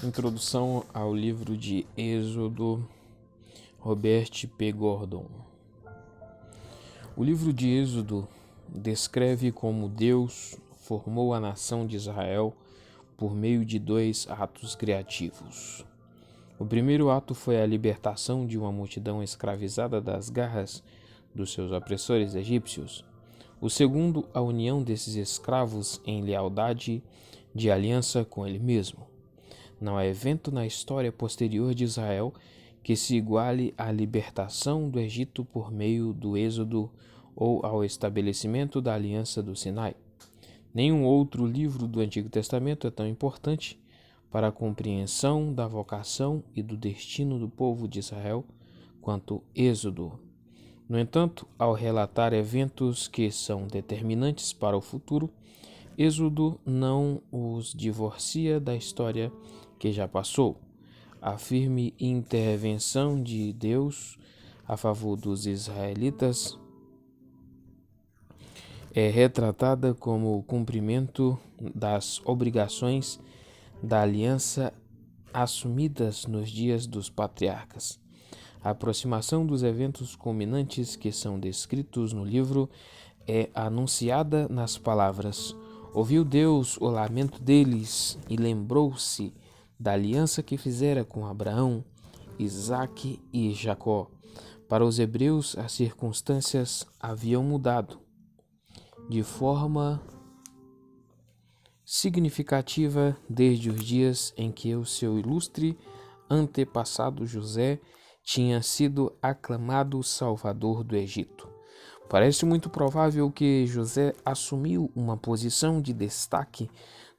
Introdução ao livro de Êxodo, Robert P. Gordon. O livro de Êxodo descreve como Deus formou a nação de Israel por meio de dois atos criativos. O primeiro ato foi a libertação de uma multidão escravizada das garras dos seus opressores egípcios. O segundo, a união desses escravos em lealdade de aliança com ele mesmo. Não há evento na história posterior de Israel que se iguale à libertação do Egito por meio do Êxodo ou ao estabelecimento da Aliança do Sinai. Nenhum outro livro do Antigo Testamento é tão importante para a compreensão da vocação e do destino do povo de Israel quanto Êxodo. No entanto, ao relatar eventos que são determinantes para o futuro, Êxodo não os divorcia da história que já passou. A firme intervenção de Deus a favor dos israelitas é retratada como o cumprimento das obrigações da aliança assumidas nos dias dos patriarcas. A aproximação dos eventos culminantes que são descritos no livro é anunciada nas palavras: ouviu Deus o lamento deles e lembrou-se da aliança que fizera com Abraão, Isaque e Jacó. Para os hebreus, as circunstâncias haviam mudado de forma significativa desde os dias em que o seu ilustre antepassado José tinha sido aclamado Salvador do Egito. Parece muito provável que José assumiu uma posição de destaque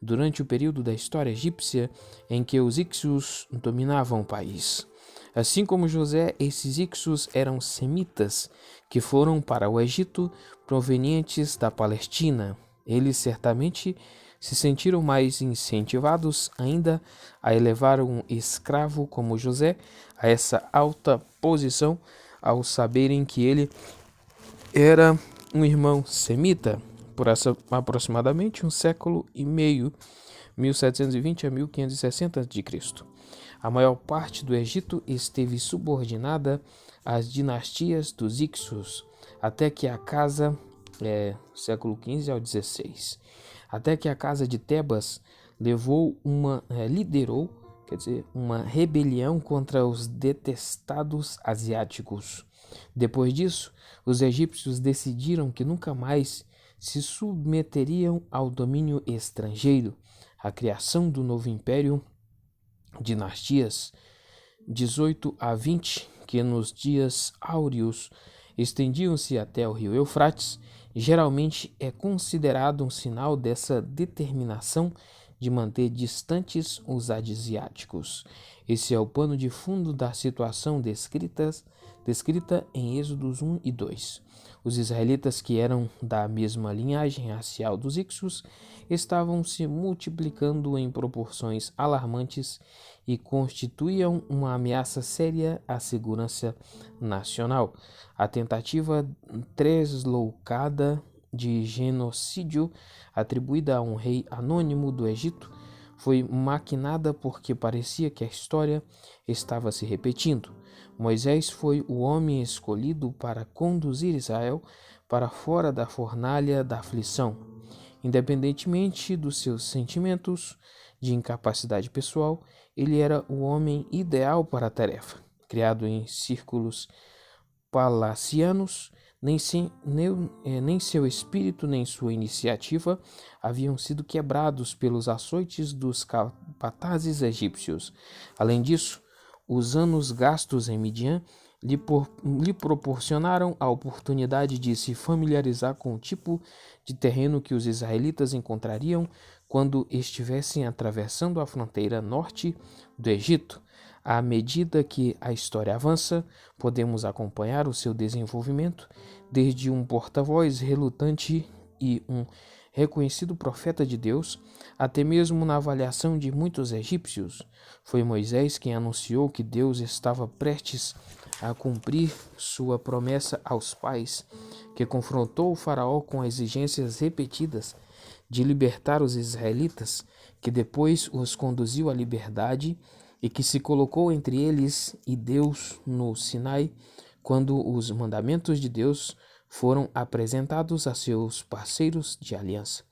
durante o período da história egípcia em que os Hicsos dominavam o país. Assim como José, esses Hicsos eram semitas que foram para o Egito provenientes da Palestina. Eles certamente se sentiram mais incentivados ainda a elevar um escravo como José a essa alta posição ao saberem que ele era um irmão semita por aproximadamente um século e meio, 1720 a 1560 a.C. A maior parte do Egito esteve subordinada às dinastias dos Hicsos, até que a casa século XV ao XVI, até que a casa de Tebas liderou uma rebelião contra os detestados asiáticos. Depois disso, os egípcios decidiram que nunca mais se submeteriam ao domínio estrangeiro. A criação do novo império, dinastias 18 a 20, que nos dias áureos estendiam-se até o rio Eufrates, geralmente é considerado um sinal dessa determinação de manter distantes os asiáticos. Esse é o pano de fundo da situação descrita em Êxodos 1 e 2. Os israelitas, que eram da mesma linhagem racial dos Hicsos, estavam se multiplicando em proporções alarmantes e constituíam uma ameaça séria à segurança nacional. A tentativa tresloucada de genocídio atribuída a um rei anônimo do Egito foi maquinada porque parecia que a história estava se repetindo. Moisés foi o homem escolhido para conduzir Israel para fora da fornalha da aflição. Independentemente dos seus sentimentos de incapacidade pessoal, ele era o homem ideal para a tarefa. Criado em círculos palacianos, nem seu espírito nem sua iniciativa haviam sido quebrados pelos açoites dos capatazes egípcios. Além disso, os anos gastos em Midian lhe proporcionaram a oportunidade de se familiarizar com o tipo de terreno que os israelitas encontrariam quando estivessem atravessando a fronteira norte do Egito. À medida que a história avança, podemos acompanhar o seu desenvolvimento desde um porta-voz relutante e um reconhecido profeta de Deus, até mesmo na avaliação de muitos egípcios. Foi Moisés quem anunciou que Deus estava prestes a cumprir sua promessa aos pais, que confrontou o faraó com exigências repetidas de libertar os israelitas, que depois os conduziu à liberdade e que se colocou entre eles e Deus no Sinai, quando os mandamentos de Deus foram apresentados a seus parceiros de aliança.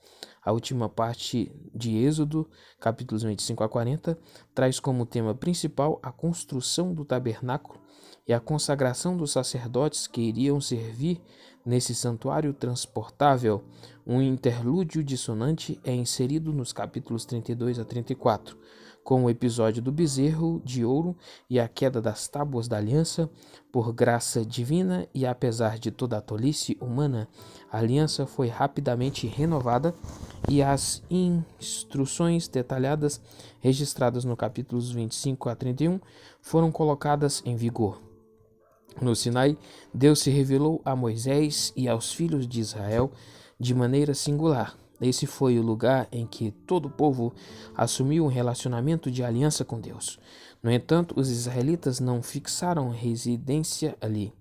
A última parte de Êxodo, capítulos 25 a 40, traz como tema principal a construção do tabernáculo e a consagração dos sacerdotes que iriam servir nesse santuário transportável. Um interlúdio dissonante é inserido nos capítulos 32 a 34, com o episódio do bezerro de ouro e a queda das tábuas da aliança. Por graça divina e apesar de toda a tolice humana, a aliança foi rapidamente renovada e as instruções detalhadas registradas no capítulos 25 a 31 foram colocadas em vigor. No Sinai, Deus se revelou a Moisés e aos filhos de Israel de maneira singular. Esse foi o lugar em que todo o povo assumiu um relacionamento de aliança com Deus. No entanto, os israelitas não fixaram residência ali.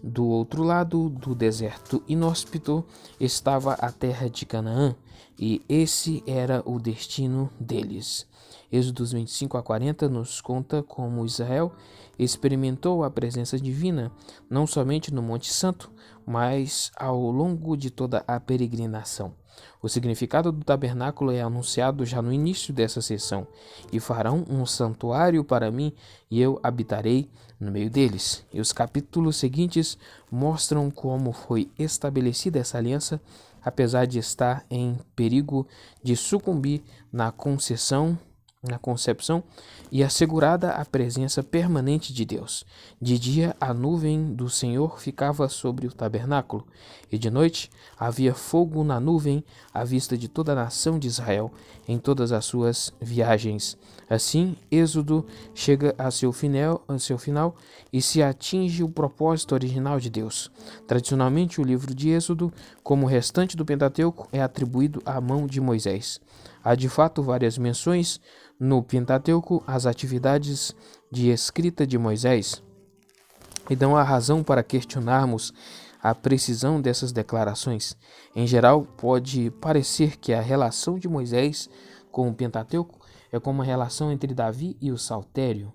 Do outro lado do deserto inóspito estava a terra de Canaã, e esse era o destino deles. Êxodo 25 a 40 nos conta como Israel experimentou a presença divina, não somente no Monte Santo, mas ao longo de toda a peregrinação. O significado do tabernáculo é anunciado já no início dessa sessão. E farão um santuário para mim, e eu habitarei no meio deles. E os capítulos seguintes mostram como foi estabelecida essa aliança, apesar de estar em perigo de sucumbir na concepção e assegurada a presença permanente de Deus. De dia, a nuvem do Senhor ficava sobre o tabernáculo, e de noite havia fogo na nuvem à vista de toda a nação de Israel em todas as suas viagens. Assim, Êxodo chega a seu final e se atinge o propósito original de Deus. Tradicionalmente, o livro de Êxodo, como o restante do Pentateuco, é atribuído à mão de Moisés. Há de fato várias menções no Pentateuco às atividades de escrita de Moisés, e dão a razão para questionarmos a precisão dessas declarações. Em geral, pode parecer que a relação de Moisés com o Pentateuco é como a relação entre Davi e o Saltério.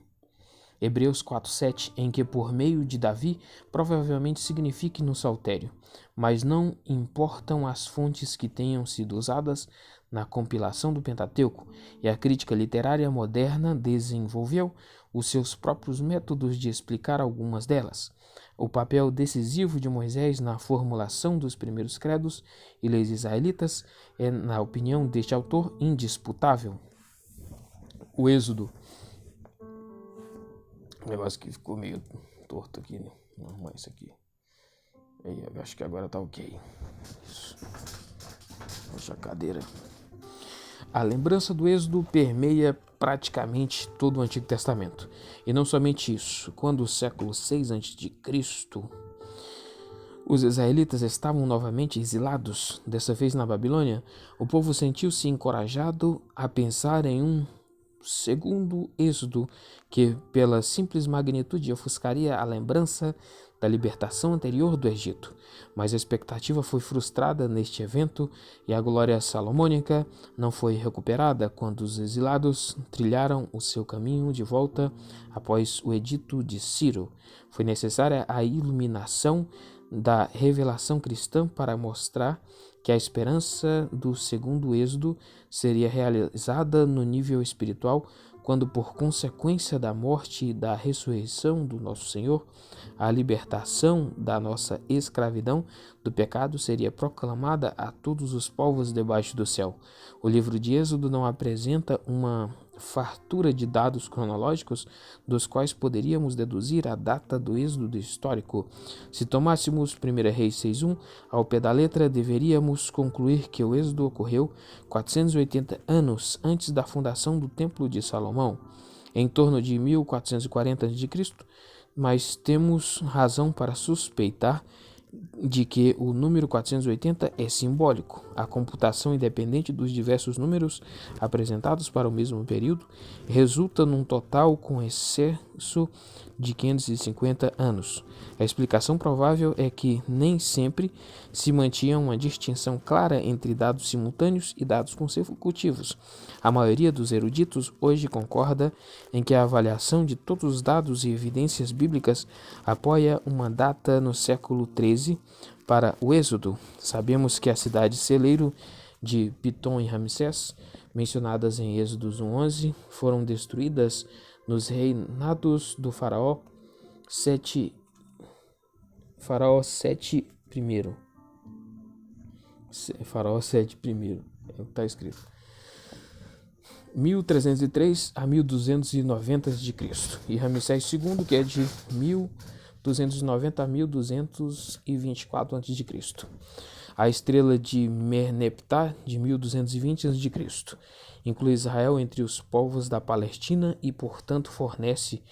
Hebreus 4:7, em que por meio de Davi provavelmente signifique no Saltério, mas não importam as fontes que tenham sido usadas na compilação do Pentateuco, e a crítica literária moderna desenvolveu os seus próprios métodos de explicar algumas delas. O papel decisivo de Moisés na formulação dos primeiros credos e leis israelitas é, na opinião deste autor, indisputável. O Êxodo. O negócio que ficou meio torto aqui, né? Vou arrumar isso aqui. Aí, eu acho que agora tá ok. Isso. Puxa a cadeira. A lembrança do Êxodo permeia praticamente todo o Antigo Testamento. E não somente isso. Quando o século 6 a.C., os israelitas estavam novamente exilados, dessa vez na Babilônia, o povo sentiu-se encorajado a pensar em um segundo êxodo que, pela simples magnitude, ofuscaria a lembrança da libertação anterior do Egito. Mas a expectativa foi frustrada neste evento e a glória salomônica não foi recuperada quando os exilados trilharam o seu caminho de volta após o edito de Ciro. Foi necessária a iluminação da revelação cristã para mostrar que a esperança do segundo êxodo seria realizada no nível espiritual, quando, por consequência da morte e da ressurreição do nosso Senhor, a libertação da nossa escravidão do pecado seria proclamada a todos os povos debaixo do céu. O livro de Êxodo não apresenta uma fartura de dados cronológicos dos quais poderíamos deduzir a data do êxodo histórico. Se tomássemos 1 Reis 6:1 ao pé da letra, deveríamos concluir que o êxodo ocorreu 480 anos antes da fundação do Templo de Salomão, em torno de 1440 a.C., mas temos razão para suspeitar de que o número 480 é simbólico. A computação independente dos diversos números apresentados para o mesmo período resulta num total com excesso de 550 anos. A explicação provável é que nem sempre se mantinha uma distinção clara entre dados simultâneos e dados consecutivos. A maioria dos eruditos hoje concorda em que a avaliação de todos os dados e evidências bíblicas apoia uma data no século XIII para o Êxodo. Sabemos que a cidade celeiro de Pitom e Ramsés, mencionadas em Êxodo 1:11, foram destruídas nos reinados do faraó Sete I. Faraó Sete I, é o que está escrito. 1303 a 1290 de Cristo, e Ramsés II, que é de 1290 a 1224 a.C. A estrela de Merneptah, de 1220 a.C., inclui Israel entre os povos da Palestina e, portanto, fornece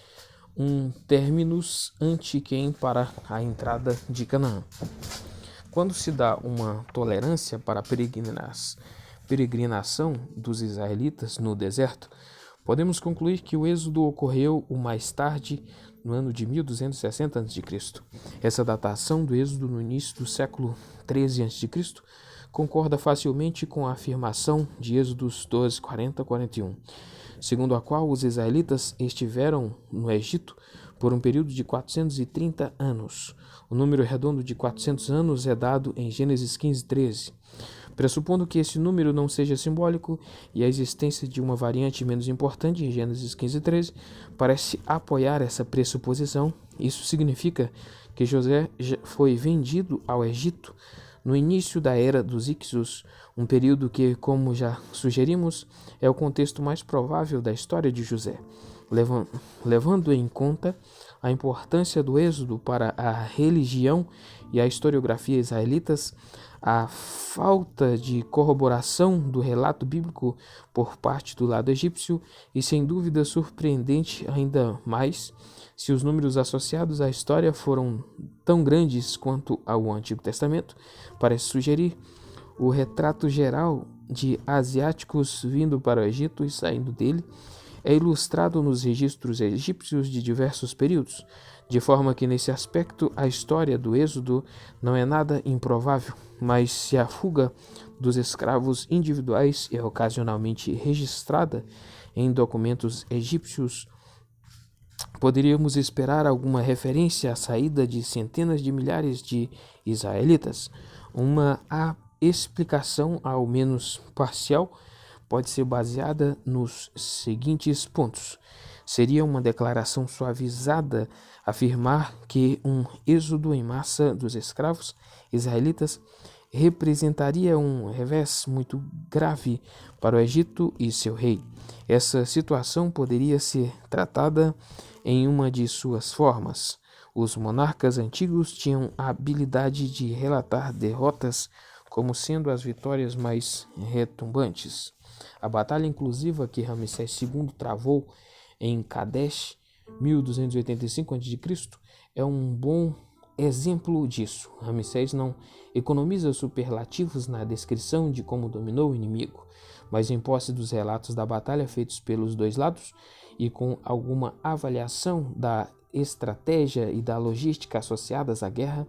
um terminus ante quem para a entrada de Canaã. Quando se dá uma tolerância para a peregrinação dos israelitas no deserto, podemos concluir que o êxodo ocorreu o mais tarde, no ano de 1260 a.C. Essa datação do êxodo no início do século XIII a.C. concorda facilmente com a afirmação de Êxodos 12:40-41, segundo a qual os israelitas estiveram no Egito por um período de 430 anos. O número redondo de 400 anos é dado em Gênesis 15:13. Pressupondo que esse número não seja simbólico e a existência de uma variante menos importante em Gênesis 15:13 parece apoiar essa pressuposição, isso significa que José foi vendido ao Egito no início da era dos Ixos, um período que, como já sugerimos, é o contexto mais provável da história de José. Levando em conta a importância do êxodo para a religião e a historiografia israelitas, a falta de corroboração do relato bíblico por parte do lado egípcio e, sem dúvida, surpreendente ainda mais se os números associados à história foram tão grandes quanto ao Antigo Testamento, parece sugerir o retrato geral de asiáticos vindo para o Egito e saindo dele é ilustrado nos registros egípcios de diversos períodos, de forma que, nesse aspecto, a história do Êxodo não é nada improvável, mas se a fuga dos escravos individuais é ocasionalmente registrada em documentos egípcios, poderíamos esperar alguma referência à saída de centenas de milhares de israelitas. Uma explicação, ao menos parcial, pode ser baseada nos seguintes pontos. Seria uma declaração suavizada afirmar que um êxodo em massa dos escravos israelitas representaria um revés muito grave para o Egito e seu rei. Essa situação poderia ser tratada em uma de suas formas. Os monarcas antigos tinham a habilidade de relatar derrotas como sendo as vitórias mais retumbantes. A batalha inclusiva que Ramsés II travou em Kadesh, 1285 a.C., é um bom exemplo disso. Ramsés não economiza superlativos na descrição de como dominou o inimigo, mas em posse dos relatos da batalha feitos pelos dois lados e com alguma avaliação da estratégia e da logística associadas à guerra,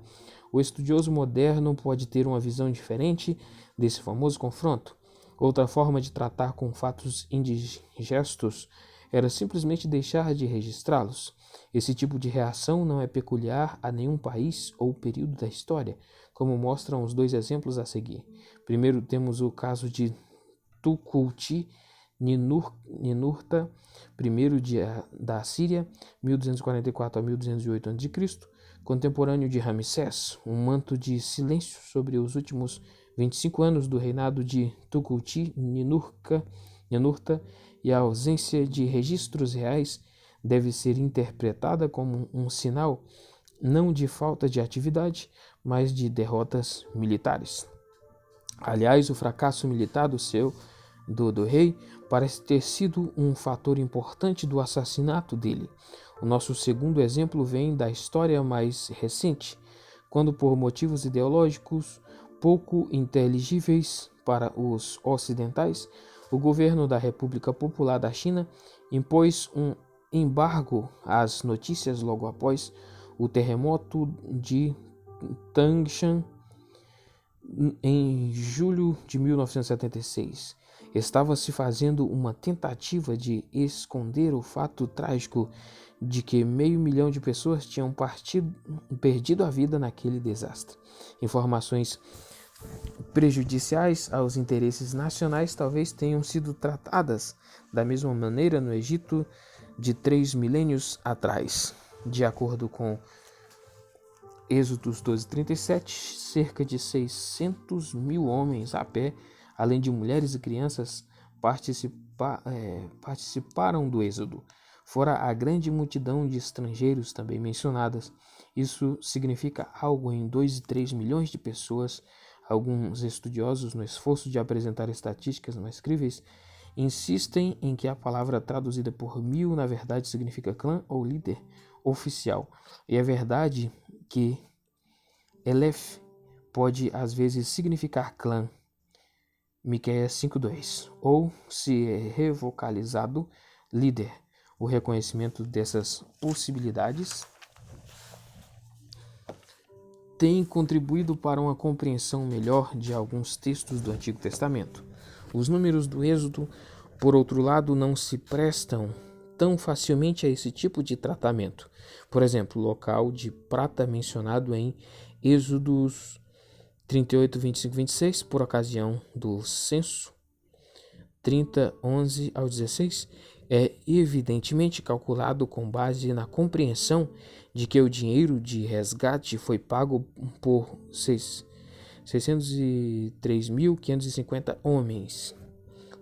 o estudioso moderno pode ter uma visão diferente desse famoso confronto. Outra forma de tratar com fatos indigestos era simplesmente deixar de registrá-los. Esse tipo de reação não é peculiar a nenhum país ou período da história, como mostram os dois exemplos a seguir. Primeiro temos o caso de Tukulti-Ninurta, da Síria, 1244 a 1208 a.C., contemporâneo de Ramsés, um manto de silêncio sobre os últimos 25 anos do reinado de Tukulti-Ninurta e a ausência de registros reais deve ser interpretada como um sinal não de falta de atividade, mas de derrotas militares. Aliás, o fracasso militar do rei parece ter sido um fator importante do assassinato dele. O nosso segundo exemplo vem da história mais recente, quando por motivos ideológicos pouco inteligíveis para os ocidentais, o governo da República Popular da China impôs um embargo às notícias logo após o terremoto de Tangshan em julho de 1976. Estava se fazendo uma tentativa de esconder o fato trágico de que 500 mil de pessoas tinham perdido a vida naquele desastre. Informações prejudiciais aos interesses nacionais talvez tenham sido tratadas da mesma maneira no Egito de 3 milênios atrás. De acordo com Êxodos 12:37, cerca de 600 mil homens a pé, além de mulheres e crianças, participaram do êxodo. Fora a grande multidão de estrangeiros também mencionadas, isso significa algo em 2 e 3 milhões de pessoas. Alguns estudiosos, no esforço de apresentar estatísticas mais críveis, insistem em que a palavra traduzida por 1000 na verdade significa clã ou líder oficial. E é verdade que Elef pode às vezes significar clã, Miqueias 5:2, ou, se revocalizado, líder. O reconhecimento dessas possibilidades tem contribuído para uma compreensão melhor de alguns textos do Antigo Testamento. Os números do Êxodo, por outro lado, não se prestam tão facilmente a esse tipo de tratamento. Por exemplo, o local de prata mencionado em Êxodos 38, 25 e 26, por ocasião do censo 30, 11 ao 16, é evidentemente calculado com base na compreensão de que o dinheiro de resgate foi pago por 603.550 homens.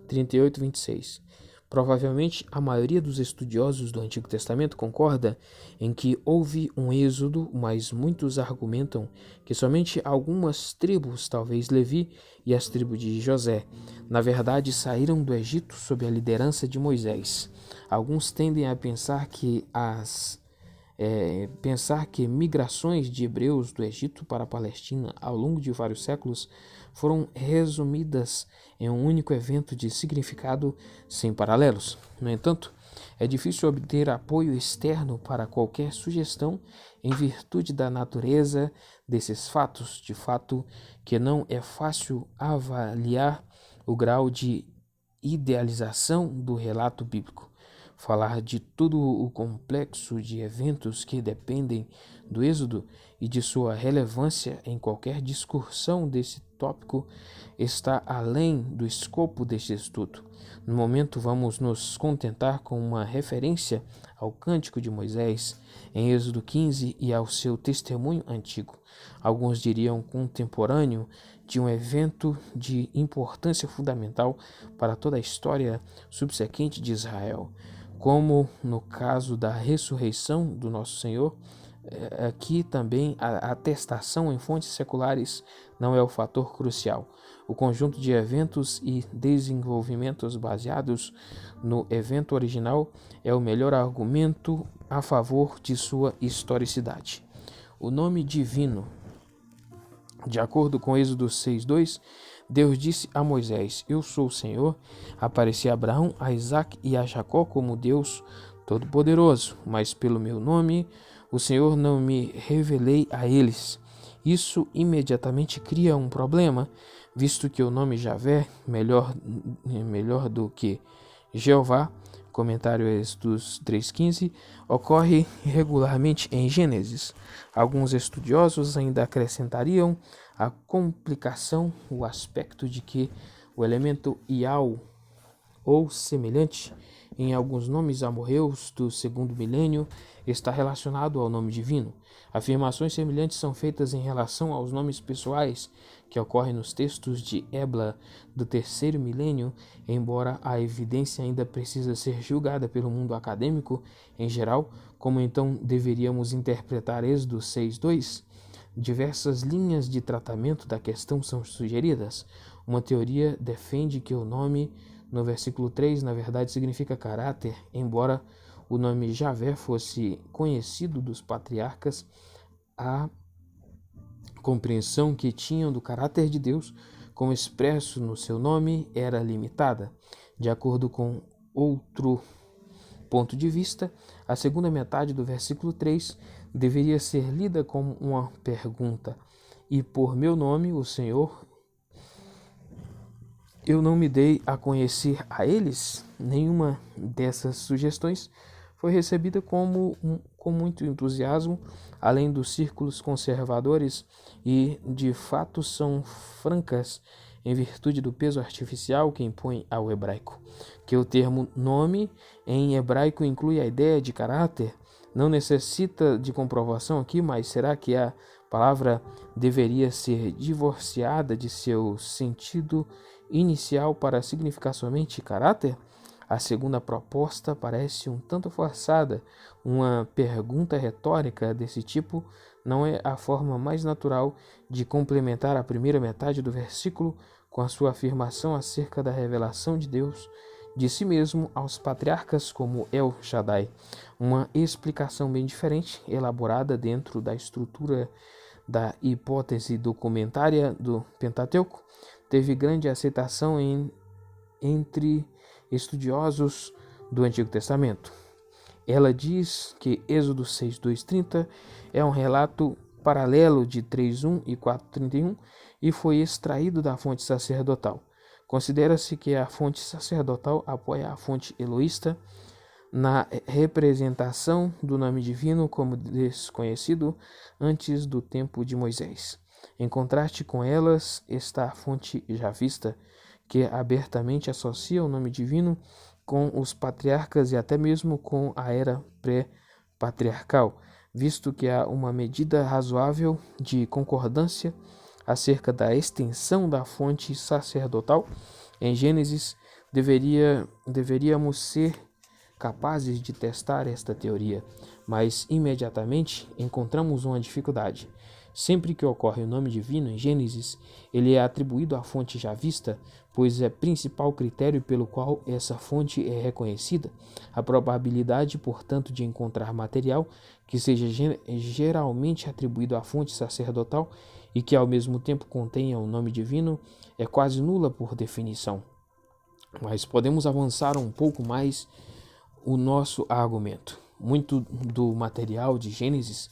38, 26. Provavelmente a maioria dos estudiosos do Antigo Testamento concorda em que houve um êxodo, mas muitos argumentam que somente algumas tribos, talvez Levi e as tribos de José, na verdade saíram do Egito sob a liderança de Moisés. Alguns tendem a pensar que migrações de hebreus do Egito para a Palestina ao longo de vários séculos foram resumidas em um único evento de significado sem paralelos. No entanto, é difícil obter apoio externo para qualquer sugestão em virtude da natureza desses fatos, de fato que não é fácil avaliar o grau de idealização do relato bíblico. Falar de todo o complexo de eventos que dependem do Êxodo e de sua relevância em qualquer discussão desse tópico está além do escopo deste estudo. No momento, vamos nos contentar com uma referência ao Cântico de Moisés em Êxodo 15 e ao seu testemunho antigo. Alguns diriam contemporâneo de um evento de importância fundamental para toda a história subsequente de Israel. Como no caso da ressurreição do nosso Senhor, aqui também a atestação em fontes seculares não é o fator crucial. O conjunto de eventos e desenvolvimentos baseados no evento original é o melhor argumento a favor de sua historicidade. O nome divino. De acordo com Êxodo 6:2, Deus disse a Moisés: Eu sou o Senhor. Apareci a Abraão, a Isaque e a Jacó como Deus Todo-Poderoso, mas pelo meu nome, o Senhor, não me revelei a eles. Isso imediatamente cria um problema, visto que o nome Javé, melhor do que Jeová, comentário Êxodos 3:15, ocorre regularmente em Gênesis. Alguns estudiosos ainda acrescentariam a complicação o aspecto de que o elemento Iau, ou semelhante, em alguns nomes amorreus do segundo milênio, está relacionado ao nome divino. Afirmações semelhantes são feitas em relação aos nomes pessoais que ocorrem nos textos de Ebla do terceiro milênio, embora a evidência ainda precisa ser julgada pelo mundo acadêmico em geral. Como então deveríamos interpretar Êxodo 6:2? Diversas linhas de tratamento da questão são sugeridas. Uma teoria defende que o nome no versículo 3 na verdade significa caráter, embora o nome Javé fosse conhecido dos patriarcas. Há compreensão que tinham do caráter de Deus, como expresso no seu nome, era limitada. De acordo com outro ponto de vista, a segunda metade do versículo 3 deveria ser lida como uma pergunta. E por meu nome, o Senhor, eu não me dei a conhecer a eles? Nenhuma dessas sugestões foi recebida com muito entusiasmo, além dos círculos conservadores, e de fato são francas em virtude do peso artificial que impõe ao hebraico. Que o termo nome em hebraico inclui a ideia de caráter, não necessita de comprovação aqui, mas será que a palavra deveria ser divorciada de seu sentido inicial para significar somente caráter? A segunda proposta parece um tanto forçada. Uma pergunta retórica desse tipo não é a forma mais natural de complementar a primeira metade do versículo com a sua afirmação acerca da revelação de Deus de si mesmo aos patriarcas como El Shaddai. Uma explicação bem diferente, elaborada dentro da estrutura da hipótese documentária do Pentateuco, teve grande aceitação entre estudiosos do Antigo Testamento. Ela diz que Êxodo 6:2-30 é um relato paralelo de 3:1 e 4:31 e foi extraído da fonte sacerdotal. Considera-se que a fonte sacerdotal apoia a fonte eloísta na representação do nome divino como desconhecido antes do tempo de Moisés. Em contraste com elas está a fonte javista, que abertamente associa o nome divino com os patriarcas e até mesmo com a era pré-patriarcal, visto que há uma medida razoável de concordância acerca da extensão da fonte sacerdotal. Em Gênesis, deveríamos ser capazes de testar esta teoria, mas imediatamente encontramos uma dificuldade. Sempre que ocorre o nome divino em Gênesis, ele é atribuído à fonte javista, pois é principal critério pelo qual essa fonte é reconhecida. A probabilidade, portanto, de encontrar material que seja geralmente atribuído à fonte sacerdotal e que ao mesmo tempo contenha o nome divino é quase nula por definição. Mas podemos avançar um pouco mais o nosso argumento. Muito do material de Gênesis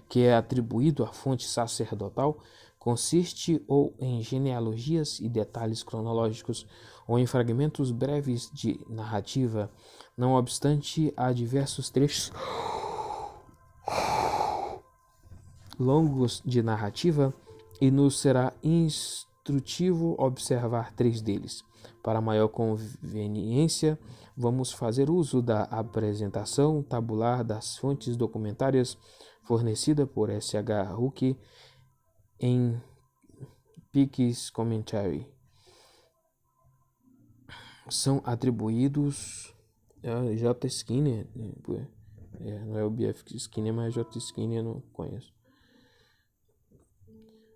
que é atribuído à fonte sacerdotal consiste ou em genealogias e detalhes cronológicos ou em fragmentos breves de narrativa. Não obstante, há diversos trechos longos de narrativa e nos será instrutivo observar 3 deles. Para maior conveniência, vamos fazer uso da apresentação tabular das fontes documentárias fornecida por S.H. Hook em Peake's Commentary. São atribuídos a J. Skinner, não é o B.F. Skinner, mas J. Skinner eu não conheço.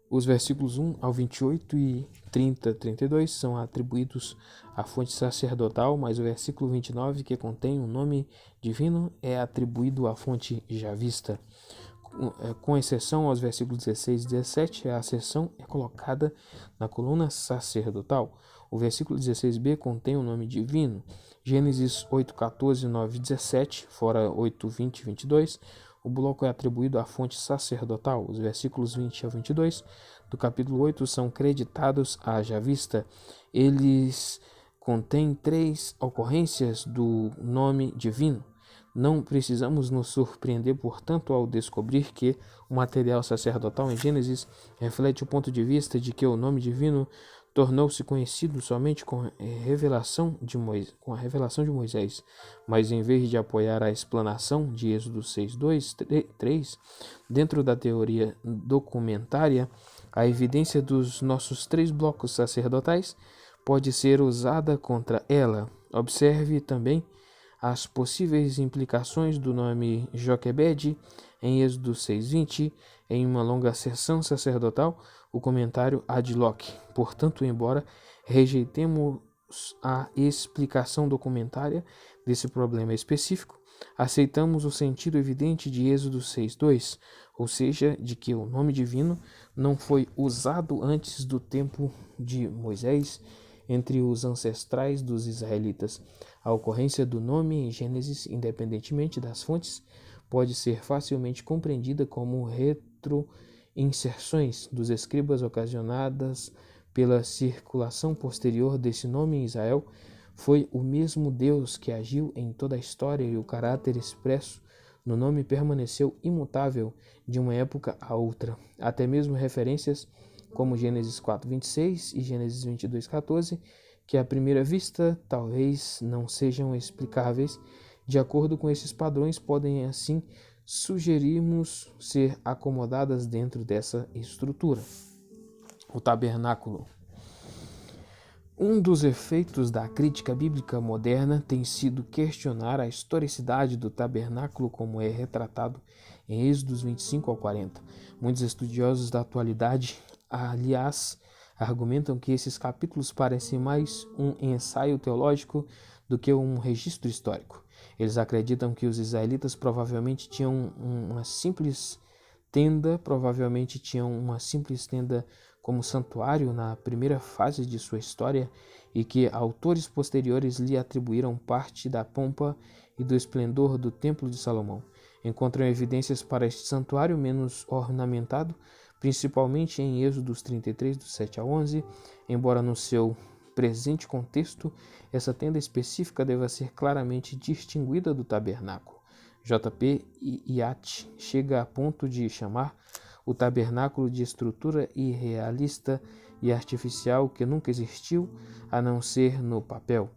Os versículos 1 ao 28 e 30-32 são atribuídos à fonte sacerdotal, mas o versículo 29, que contém o nome divino, é atribuído à fonte javista. Com exceção aos versículos 16 e 17, a seção é colocada na coluna sacerdotal. O versículo 16b contém o nome divino. Gênesis 8:14, 9 e 17, fora 8, 20 e 22, o bloco é atribuído à fonte sacerdotal. Os versículos 20 ao 22 do capítulo 8 são creditados à javista. Eles contêm 3 ocorrências do nome divino. Não precisamos nos surpreender, portanto, ao descobrir que o material sacerdotal em Gênesis reflete o ponto de vista de que o nome divino tornou-se conhecido somente com a revelação de Moisés, mas em vez de apoiar a explanação de Êxodo 6:2-3, dentro da teoria documentária, a evidência dos nossos 3 blocos sacerdotais pode ser usada contra ela. Observe também as possíveis implicações do nome Joquebed em Êxodo 6:20, em uma longa sessão sacerdotal, o comentário Adlock. Portanto, embora rejeitemos a explicação documentária desse problema específico, aceitamos o sentido evidente de Êxodo 6:2. ou seja, de que o nome divino não foi usado antes do tempo de Moisés entre os ancestrais dos israelitas. A ocorrência do nome em Gênesis, independentemente das fontes, pode ser facilmente compreendida como retroinserções dos escribas ocasionadas pela circulação posterior desse nome em Israel. Foi o mesmo Deus que agiu em toda a história e o caráter expresso no nome permaneceu imutável de uma época a outra. Até mesmo referências como Gênesis 4:26 e Gênesis 22:14, que à primeira vista talvez não sejam explicáveis, de acordo com esses padrões, podem assim sugerirmos ser acomodadas dentro dessa estrutura. O tabernáculo. Um dos efeitos da crítica bíblica moderna tem sido questionar a historicidade do tabernáculo como é retratado em Êxodos 25 ao 40. Muitos estudiosos da atualidade, aliás, argumentam que esses capítulos parecem mais um ensaio teológico do que um registro histórico. Eles acreditam que os israelitas provavelmente tinham uma simples tenda como santuário na primeira fase de sua história e que autores posteriores lhe atribuíram parte da pompa e do esplendor do Templo de Salomão. Encontram evidências para este santuário menos ornamentado, principalmente em Êxodos 33, do 7 a 11, embora no seu presente contexto, essa tenda específica deva ser claramente distinguida do tabernáculo. J.P. Yacht chega a ponto de chamar o tabernáculo de estrutura irrealista e artificial que nunca existiu, a não ser no papel.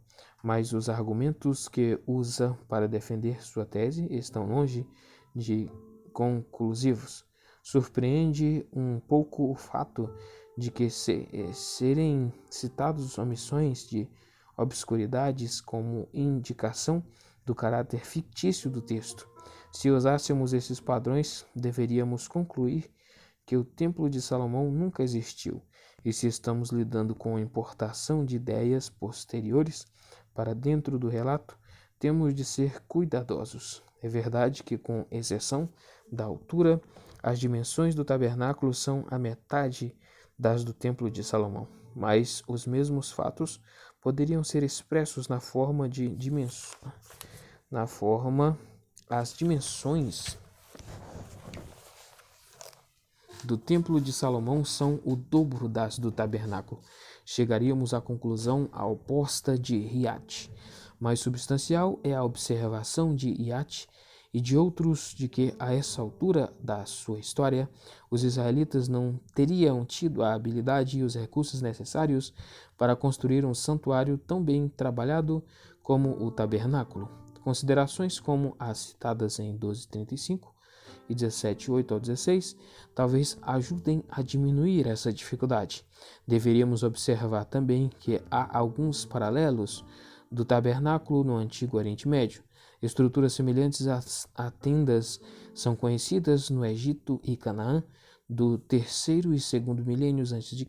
Mas os argumentos que usa para defender sua tese estão longe de conclusivos. Surpreende um pouco o fato de que serem citados omissões de obscuridades como indicação do caráter fictício do texto. Se usássemos esses padrões, deveríamos concluir que o Templo de Salomão nunca existiu, e se estamos lidando com a importação de ideias posteriores para dentro do relato, temos de ser cuidadosos. É verdade que, com exceção da altura, as dimensões do tabernáculo são a metade das do Templo de Salomão, mas os mesmos fatos poderiam ser expressos as dimensões do Templo de Salomão são o dobro das do tabernáculo. Chegaríamos à conclusão oposta de Yacht. Mais substancial é a observação de Yacht e de outros de que, a essa altura da sua história, os israelitas não teriam tido a habilidade e os recursos necessários para construir um santuário tão bem trabalhado como o tabernáculo. Considerações como as citadas em 12:35 e 17:8 ao 16 talvez ajudem a diminuir essa dificuldade. Deveríamos observar também que há alguns paralelos do tabernáculo no Antigo Oriente Médio. Estruturas semelhantes a tendas são conhecidas no Egito e Canaã do terceiro e segundo milênios a.C.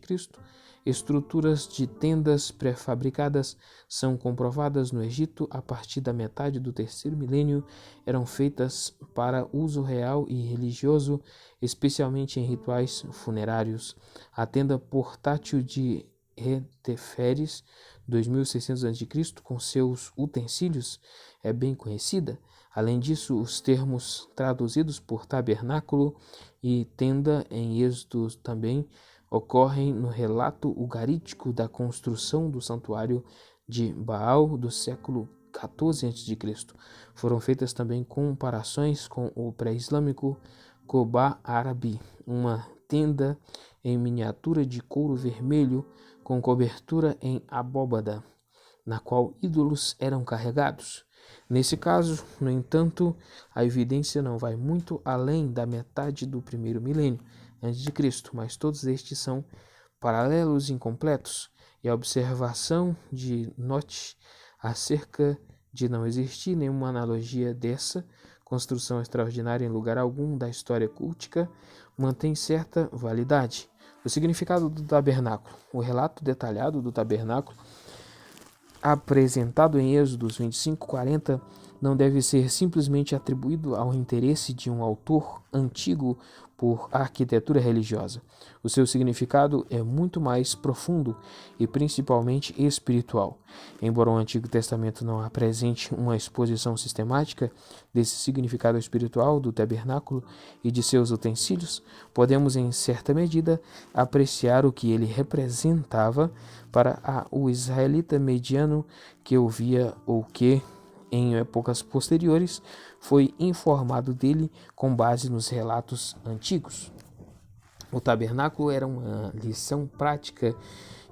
Estruturas de tendas pré-fabricadas são comprovadas no Egito a partir da metade do terceiro milênio, eram feitas para uso real e religioso, especialmente em rituais funerários. A tenda portátil de Reteferes, 2600 a.C., com seus utensílios, é bem conhecida. Além disso, os termos traduzidos por tabernáculo e tenda em Êxodo também ocorrem no relato ugarítico da construção do santuário de Baal do século XIV a.C. Foram feitas também comparações com o pré-islâmico Koba árabe, uma tenda em miniatura de couro vermelho com cobertura em abóbada, na qual ídolos eram carregados. Nesse caso, no entanto, a evidência não vai muito além da metade do primeiro milênio antes de Cristo, mas todos estes são paralelos incompletos, e a observação de Note acerca de não existir nenhuma analogia dessa construção extraordinária em lugar algum da história cultica mantém certa validade. O significado do tabernáculo. O relato detalhado do tabernáculo apresentado em Êxodos 25:40 não deve ser simplesmente atribuído ao interesse de um autor antigo por arquitetura religiosa. O seu significado é muito mais profundo e principalmente espiritual. Embora o Antigo Testamento não apresente uma exposição sistemática desse significado espiritual do tabernáculo e de seus utensílios, podemos em certa medida apreciar o que ele representava para o israelita mediano que ouvia ou que, em épocas posteriores, foi informado dele com base nos relatos antigos. O tabernáculo era uma lição prática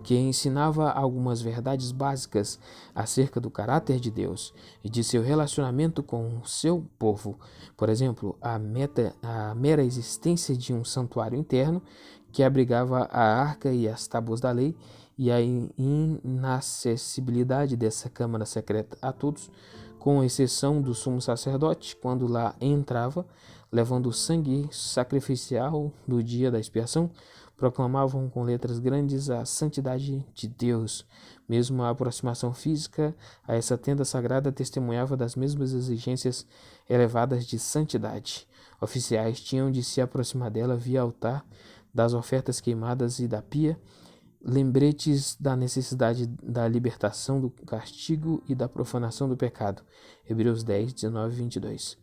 que ensinava algumas verdades básicas acerca do caráter de Deus e de seu relacionamento com o seu povo. Por exemplo, a mera existência de um santuário interno que abrigava a arca e as tábuas da lei e a inacessibilidade dessa câmara secreta a todos, com exceção do sumo sacerdote, quando lá entrava, levando o sangue sacrificial do dia da expiação, proclamavam com letras grandes a santidade de Deus. Mesmo a aproximação física a essa tenda sagrada testemunhava das mesmas exigências elevadas de santidade. Oficiais tinham de se aproximar dela via altar, das ofertas queimadas e da pia, lembretes da necessidade da libertação do castigo e da profanação do pecado. Hebreus 10, 19 e 22.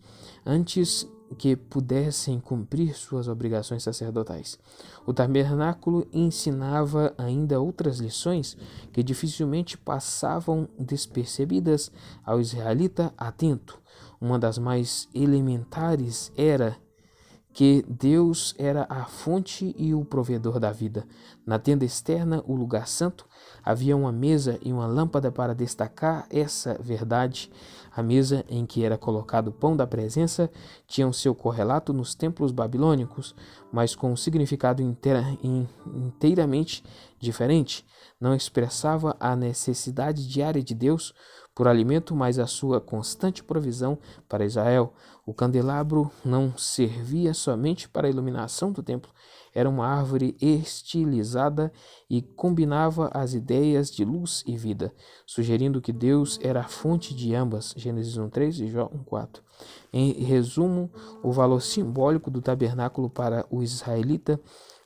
Antes que pudessem cumprir suas obrigações sacerdotais. O tabernáculo ensinava ainda outras lições que dificilmente passavam despercebidas ao israelita atento. Uma das mais elementares era que Deus era a fonte e o provedor da vida. Na tenda externa, o lugar santo, havia uma mesa e uma lâmpada para destacar essa verdade. A mesa em que era colocado o pão da presença tinha o seu correlato nos templos babilônicos, mas com um significado inteiramente diferente. Não expressava a necessidade diária de Deus por alimento, mas a sua constante provisão para Israel. O candelabro não servia somente para a iluminação do templo, era uma árvore estilizada e combinava as ideias de luz e vida, sugerindo que Deus era a fonte de ambas, Gênesis 1:3 e Jó 1:4. Em resumo, o valor simbólico do tabernáculo para o israelita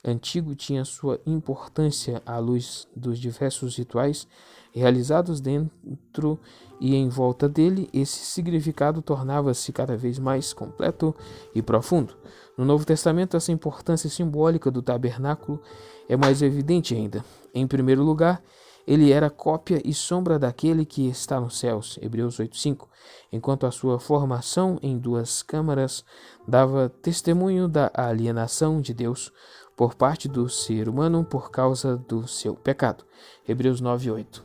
antigo tinha sua importância à luz dos diversos rituais realizados dentro e em volta dele. Esse significado tornava-se cada vez mais completo e profundo. No Novo Testamento, essa importância simbólica do tabernáculo é mais evidente ainda. Em primeiro lugar, ele era cópia e sombra daquele que está nos céus, Hebreus 8:5, enquanto a sua formação em duas câmaras dava testemunho da alienação de Deus por parte do ser humano por causa do seu pecado, Hebreus 9:8.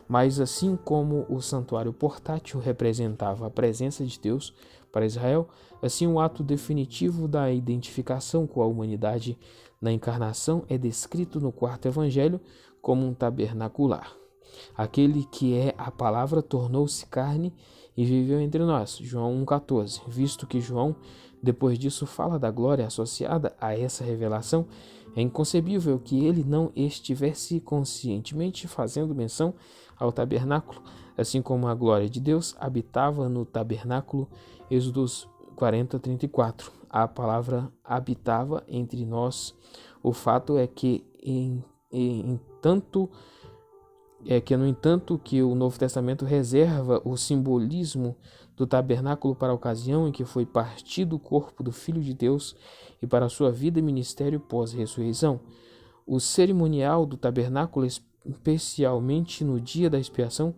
Mas assim como o santuário portátil representava a presença de Deus para Israel, assim o ato definitivo da identificação com a humanidade na encarnação é descrito no quarto evangelho como um tabernacular. Aquele que é a palavra tornou-se carne e viveu entre nós, João 1,14. Visto que João, depois disso, fala da glória associada a essa revelação, é inconcebível que ele não estivesse conscientemente fazendo menção ao tabernáculo, assim como a glória de Deus habitava no tabernáculo, Êxodos 40:34. A palavra habitava entre nós. O fato é que, no entanto, que o Novo Testamento reserva o simbolismo do tabernáculo para a ocasião em que foi partido o corpo do Filho de Deus e para a sua vida e ministério pós-ressurreição. O cerimonial do tabernáculo, especialmente no dia da expiação,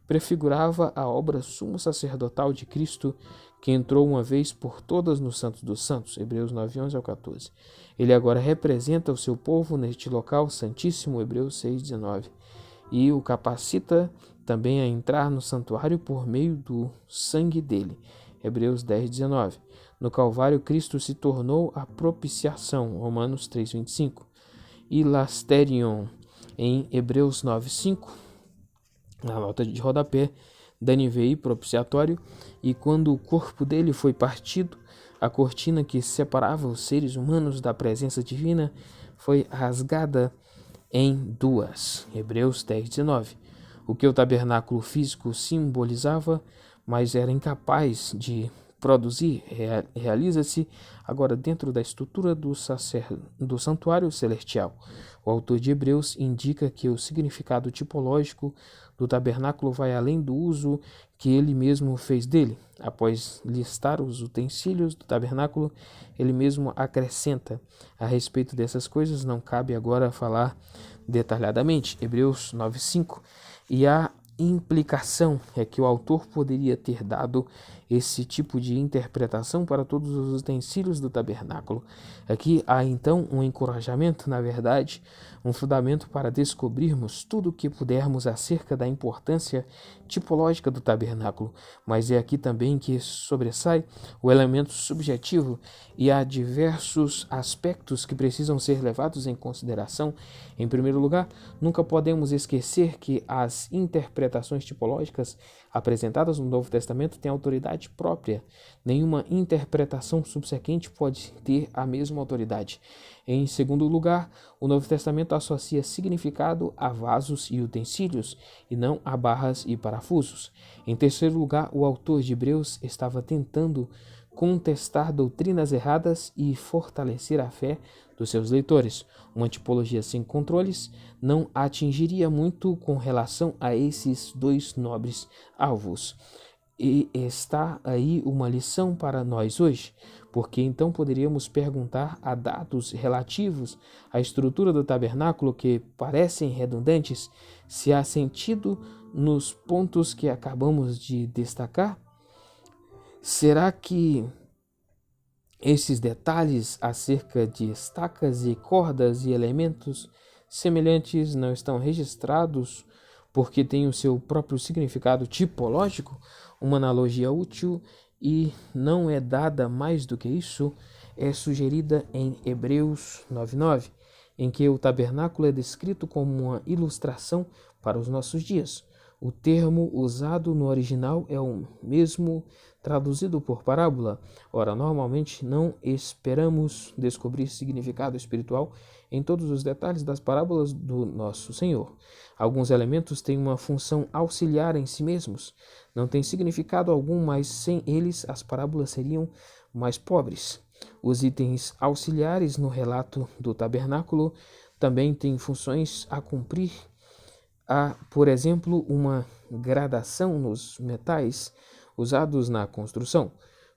prefigurava a obra sumo sacerdotal de Cristo, que entrou uma vez por todas no Santo dos Santos, Hebreus 9:11-14. Ele agora representa o seu povo neste local santíssimo, Hebreus 6:19, e o capacita também a entrar no santuário por meio do sangue dele, Hebreus 10:19. No Calvário, Cristo se tornou a propiciação, Romanos 3:25, e lasterion, em Hebreus 9:5, na nota de rodapé, da NVI, propiciatório, e quando o corpo dele foi partido, a cortina que separava os seres humanos da presença divina foi rasgada em duas, Hebreus 10:19. O que o tabernáculo físico simbolizava mas era incapaz de produzir, realiza-se agora dentro da estrutura do santuário celestial. O autor de Hebreus indica que o significado tipológico do tabernáculo vai além do uso que ele mesmo fez dele. Após listar os utensílios do tabernáculo, ele mesmo acrescenta: a respeito dessas coisas não cabe agora falar detalhadamente. Hebreus 9:5. E a implicação é que o autor poderia ter dado esse tipo de interpretação para todos os utensílios do tabernáculo. Aqui há então um encorajamento, na verdade, um fundamento para descobrirmos tudo o que pudermos acerca da importância tipológica do tabernáculo, mas é aqui também que sobressai o elemento subjetivo e há diversos aspectos que precisam ser levados em consideração. Em primeiro lugar, nunca podemos esquecer que as interpretações tipológicas apresentadas no Novo Testamento têm autoridade própria. Nenhuma interpretação subsequente pode ter a mesma autoridade. Em segundo lugar, o Novo Testamento associa significado a vasos e utensílios, e não a barras e parafusos. Em terceiro lugar, o autor de Hebreus estava tentando contestar doutrinas erradas e fortalecer a fé dos seus leitores. Uma tipologia sem controles não atingiria muito com relação a esses dois nobres alvos. E está aí uma lição para nós hoje, porque então poderíamos perguntar a dados relativos à estrutura do tabernáculo que parecem redundantes, se há sentido nos pontos que acabamos de destacar? Será que esses detalhes acerca de estacas e cordas e elementos semelhantes não estão registrados porque têm o seu próprio significado tipológico? Uma analogia útil e não é dada mais do que isso é sugerida em Hebreus 9:9, em que o tabernáculo é descrito como uma ilustração para os nossos dias. O termo usado no original é o mesmo traduzido por parábola. Ora, normalmente não esperamos descobrir significado espiritual em todos os detalhes das parábolas do nosso Senhor. Alguns elementos têm uma função auxiliar em si mesmos. Não tem significado algum, mas sem eles as parábolas seriam mais pobres. Os itens auxiliares no relato do tabernáculo também têm funções a cumprir. Há, por exemplo, uma gradação nos metais usados na construção.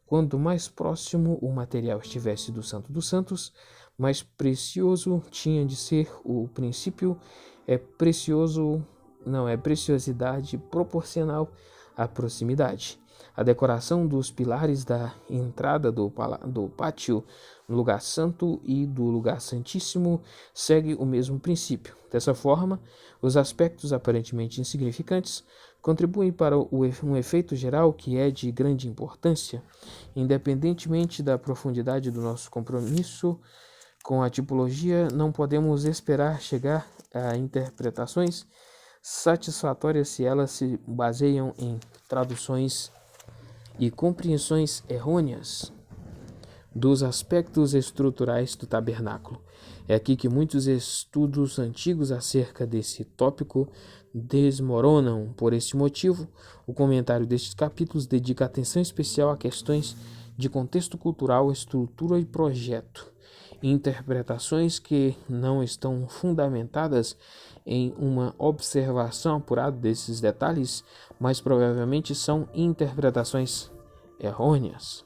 Quanto mais próximo o material estivesse do Santo dos Santos, mais precioso tinha de ser. O princípio é preciosidade proporcional à proximidade. A decoração dos pilares da entrada do pátio no lugar santo e do lugar santíssimo segue o mesmo princípio. Dessa forma, os aspectos aparentemente insignificantes contribuem para um efeito geral que é de grande importância. Independentemente da profundidade do nosso compromisso com a tipologia, não podemos esperar chegar a interpretações satisfatórias se elas se baseiam em traduções e compreensões errôneas dos aspectos estruturais do tabernáculo. É aqui que muitos estudos antigos acerca desse tópico desmoronam. Por esse motivo, o comentário destes capítulos dedica atenção especial a questões de contexto cultural, estrutura e projeto. Interpretações que não estão fundamentadas em uma observação apurada desses detalhes, mas provavelmente são interpretações errôneas.